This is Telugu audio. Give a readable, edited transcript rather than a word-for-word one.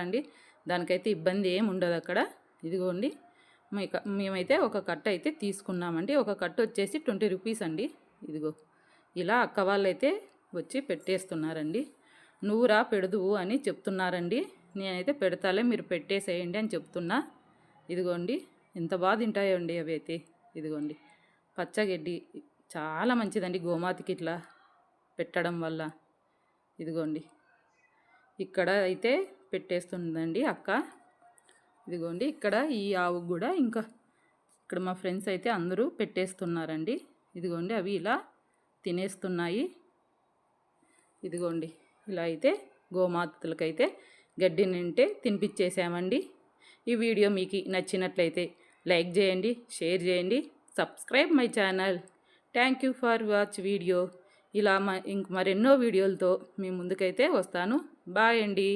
అండి. దానికైతే ఇబ్బంది ఏమి ఉండదు అక్కడ. ఇదిగోండి మేమైతే ఒక కట్ట అయితే తీసుకున్నామండి. ఒక కట్ట వచ్చేసి 20 రూపీస్ అండి. ఇదిగో ఇలా అక్క వాళ్ళైతే వచ్చి పెట్టేస్తున్నారండి. నువ్వురా పెడదువు అని చెప్తున్నారండి. నేనైతే పెడతాలే, మీరు పెట్టేసేయండి అని చెప్తున్నా. ఇదిగోండి ఎంత బాగా తింటాయండి అవి అయితే. ఇదిగోండి పచ్చగడ్డి చాలా మంచిదండి గోమాతకి ఇట్లా పెట్టడం వల్ల. ఇదిగోండి ఇక్కడ అయితే పెట్టేస్తుందండి అక్క. ఇదిగోండి ఇక్కడ ఈ ఆవుకు కూడా ఇంకా ఇక్కడ మా ఫ్రెండ్స్ అయితే అందరూ పెట్టేస్తున్నారండి. ఇదిగోండి అవి ఇలా తినేస్తున్నాయి. ఇదిగోండి ఇలా అయితే గోమాతలకైతే గడ్డి నింటే తినిపించేసామండి. ఈ వీడియో మీకు నచ్చినట్లయితే లైక్ చేయండి, షేర్ చేయండి, subscribe my channel. Thank you for watch video. ఇలా ఇంక మరెన్నో వీడియోలతో మీ ముందుకైతే వస్తాను. బాయ్ అండి.